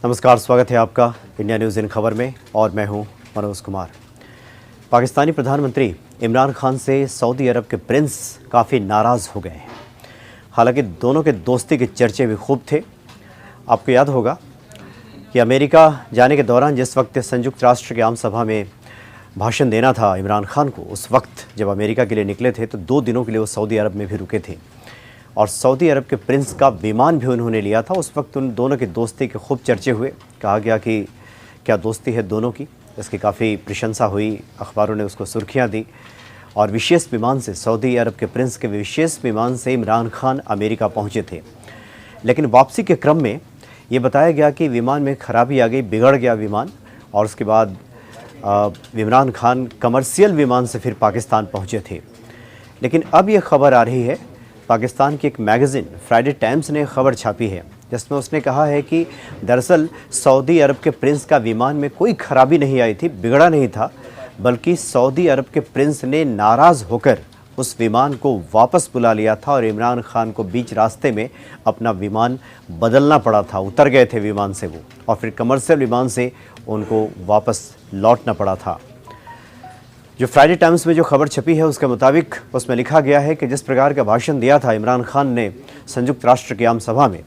नमस्कार, स्वागत है आपका इंडिया न्यूज़ इन खबर में और मैं हूं मनोज कुमार। पाकिस्तानी प्रधानमंत्री इमरान खान से सऊदी अरब के प्रिंस काफ़ी नाराज़ हो गए हैं। हालांकि दोनों के दोस्ती के चर्चे भी खूब थे। आपको याद होगा कि अमेरिका जाने के दौरान जिस वक्त संयुक्त राष्ट्र की आम सभा में भाषण देना था इमरान खान को, उस वक्त जब अमेरिका के लिए निकले थे तो 2 दिनों के लिए वो सऊदी अरब में भी रुके थे और सऊदी अरब के प्रिंस का विमान भी उन्होंने लिया था। उस वक्त उन दोनों की दोस्ती के खूब चर्चे हुए। कहा गया कि क्या दोस्ती है दोनों की, इसकी काफ़ी प्रशंसा हुई, अखबारों ने उसको सुर्खियां दी और विशेष विमान से सऊदी अरब के प्रिंस के विशेष विमान से इमरान खान अमेरिका पहुंचे थे। लेकिन वापसी के क्रम में ये बताया गया कि विमान में खराबी आ गई, बिगड़ गया विमान और उसके बाद इमरान खान कमर्शियल विमान से फिर पाकिस्तान पहुँचे थे। लेकिन अब ये खबर आ रही है, पाकिस्तान की एक मैगज़ीन फ्राइडे टाइम्स ने खबर छापी है जिसमें उसने कहा है कि दरअसल सऊदी अरब के प्रिंस का विमान में कोई खराबी नहीं आई थी, बिगड़ा नहीं था, बल्कि सऊदी अरब के प्रिंस ने नाराज़ होकर उस विमान को वापस बुला लिया था और इमरान खान को बीच रास्ते में अपना विमान बदलना पड़ा था। उतर गए थे विमान से वो और फिर कमर्शियल विमान से उनको वापस लौटना पड़ा था। जो फ्राइडे टाइम्स में जो खबर छपी है उसके मुताबिक उसमें लिखा गया है कि जिस प्रकार का भाषण दिया था इमरान खान ने संयुक्त राष्ट्र की आम सभा में,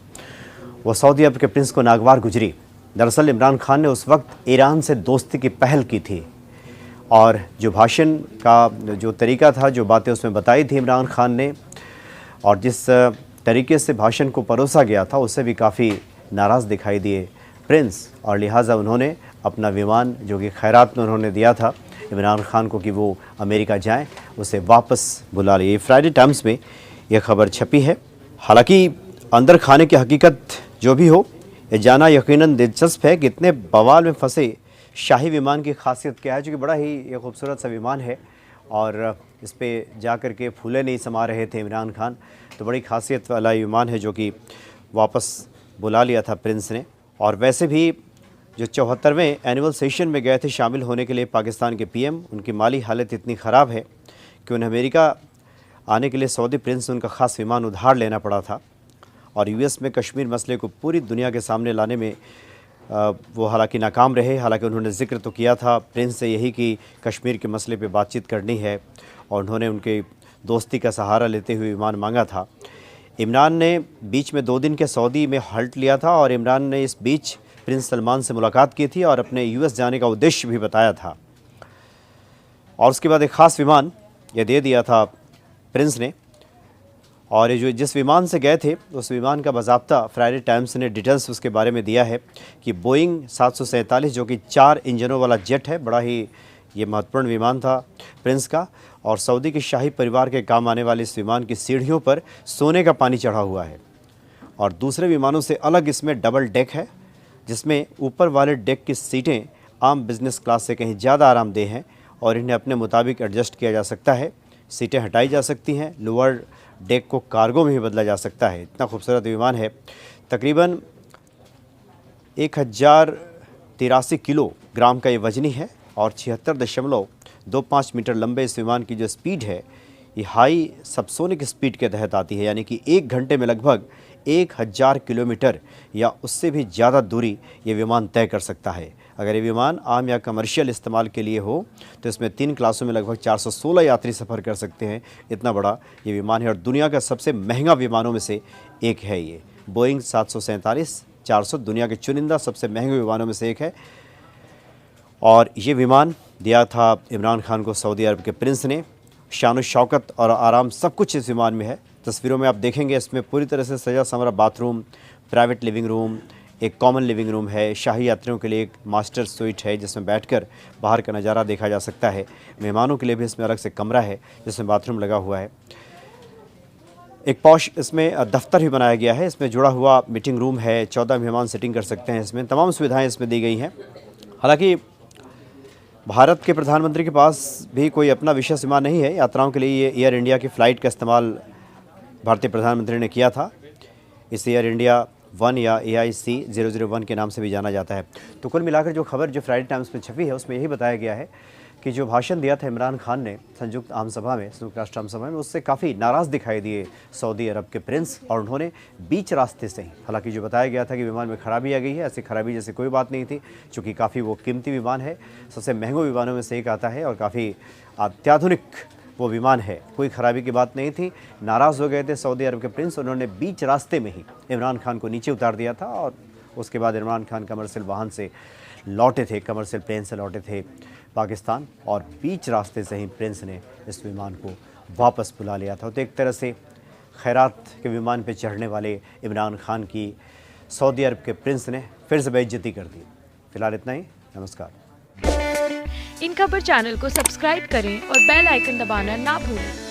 वो सऊदी अरब के प्रिंस को नागवार गुजरी। दरअसल इमरान खान ने उस वक्त ईरान से दोस्ती की पहल की थी और जो भाषण का जो तरीका था, जो बातें उसमें बताई थी इमरान खान ने और जिस तरीके से भाषण को परोसा गया था, उससे भी काफ़ी नाराज़ दिखाई दिए प्रिंस और लिहाजा उन्होंने अपना विमान जो कि खैरात में उन्होंने दिया था इमरान खान को कि वो अमेरिका जाएं, उसे वापस बुला लिए। फ्राइडे टाइम्स में यह खबर छपी है। हालांकि अंदर खाने की हकीकत जो भी हो, ये जाना यकीनन दिलचस्प है कि इतने बवाल में फंसे शाही विमान की खासियत क्या है, जो कि बड़ा ही ये खूबसूरत सा विमान है और इस पर जा कर के फूले नहीं समा रहे थे इमरान खान। तो बड़ी खासियत वाला विमान है जो कि वापस बुला लिया था प्रिंस ने। और वैसे भी जो 74वें एनुअल सेशन में गए थे शामिल होने के लिए पाकिस्तान के पीएम, उनकी माली हालत इतनी ख़राब है कि उन्हें अमेरिका आने के लिए सऊदी प्रिंस से उनका ख़ास विमान उधार लेना पड़ा था और यूएस में कश्मीर मसले को पूरी दुनिया के सामने लाने में वो हालांकि नाकाम रहे। हालांकि उन्होंने ज़िक्र तो किया था प्रिंस से यही कि कश्मीर के मसले पे बातचीत करनी है और उन्होंने उनके दोस्ती का सहारा लेते हुए विमान मांगा था। इमरान ने बीच में 2 दिन के सऊदी में हल्ट लिया था और इमरान ने इस बीच प्रिंस सलमान से मुलाकात की थी और अपने यूएस जाने का उद्देश्य भी बताया था और उसके बाद एक ख़ास विमान ये दे दिया था प्रिंस ने। और ये जो जिस विमान से गए थे उस विमान का बाज़ाब्ता फ्राइडे टाइम्स ने डिटेल्स उसके बारे में दिया है कि बोइंग 747 जो कि 4 इंजनों वाला जेट है, बड़ा ही ये महत्वपूर्ण विमान था प्रिंस का और सऊदी के शाही परिवार के काम आने वाले इस विमान की सीढ़ियों पर सोने का पानी चढ़ा हुआ है और दूसरे विमानों से अलग इसमें डबल डेक है, जिसमें ऊपर वाले डेक की सीटें आम बिज़नेस क्लास से कहीं ज़्यादा आरामदेह हैं और इन्हें अपने मुताबिक एडजस्ट किया जा सकता है। सीटें हटाई जा सकती हैं, लोअर डेक को कार्गो में भी बदला जा सकता है। इतना खूबसूरत विमान है। तकरीबन 1083 किलोग्राम का ये वजनी है और 76.25 मीटर लंबे इस विमान की जो स्पीड है ये हाई सबसोनिक स्पीड के तहत आती है, यानी कि 1 घंटे में लगभग 1000 किलोमीटर या उससे भी ज़्यादा दूरी ये विमान तय कर सकता है। अगर ये विमान आम या कमर्शियल इस्तेमाल के लिए हो तो इसमें 3 क्लासों में लगभग 416 यात्री सफ़र कर सकते हैं। इतना बड़ा ये विमान है और दुनिया का सबसे महंगा विमानों में से एक है। ये बोइंग 747-400 दुनिया के चुनिंदा सबसे महंगे विमानों में से एक है और ये विमान दिया था इमरान खान को सऊदी अरब के प्रिंस ने। शान और शौकत और आराम सब कुछ इस विमान में है। तस्वीरों में आप देखेंगे इसमें पूरी तरह से सजा Sanwara bathroom, private living room, एक कॉमन लिविंग रूम है। शाही यात्रियों के लिए एक मास्टर स्वीट है जिसमें बैठकर बाहर का नज़ारा देखा जा सकता है। मेहमानों के लिए भी इसमें अलग से कमरा है जिसमें बाथरूम लगा हुआ है। एक पॉश इसमें दफ्तर भी बनाया गया है, इसमें जुड़ा हुआ मीटिंग रूम है, 14 मेहमान सिटिंग कर सकते हैं। इसमें तमाम सुविधाएँ इसमें दी गई हैं। हालाँकि भारत के प्रधानमंत्री के पास भी कोई अपना विशेष विमान नहीं है। यात्राओं के लिए ये एयर इंडिया की फ़्लाइट का इस्तेमाल भारतीय प्रधानमंत्री ने किया था। इसे एयर इंडिया 1 या AIC 001 के नाम से भी जाना जाता है। तो कुल मिलाकर जो खबर जो फ्राइडे टाइम्स में छपी है उसमें यही बताया गया है कि जो भाषण दिया था इमरान खान ने संयुक्त राष्ट्र आम सभा में, उससे काफ़ी नाराज़ दिखाई दिए सऊदी अरब के प्रिंस, और उन्होंने बीच रास्ते से ही, हालांकि जो बताया गया था कि विमान में खराबी आ गई है, ऐसी खराबी जैसी कोई बात नहीं थी, चूँकि काफ़ी वो कीमती विमान है, सबसे महंगे विमानों में से एक आता है और काफ़ी अत्याधुनिक वो विमान है, कोई खराबी की बात नहीं थी। नाराज़ हो गए थे सऊदी अरब के प्रिंस, उन्होंने बीच रास्ते में ही इमरान खान को नीचे उतार दिया था और उसके बाद इमरान खान कमर्शियल वाहन से लौटे थे, कमर्शियल प्लेन से लौटे थे पाकिस्तान, और बीच रास्ते से ही प्रिंस ने इस विमान को वापस बुला लिया था। तो एक तरह से खैरात के विमान पर चढ़ने वाले इमरान खान की सऊदी अरब के प्रिंस ने फिर से बेइज्जती कर दी। फिलहाल इतना ही, नमस्कार। इन खबर चैनल को सब्सक्राइब करें और बेल आइकन दबाना ना भूलें।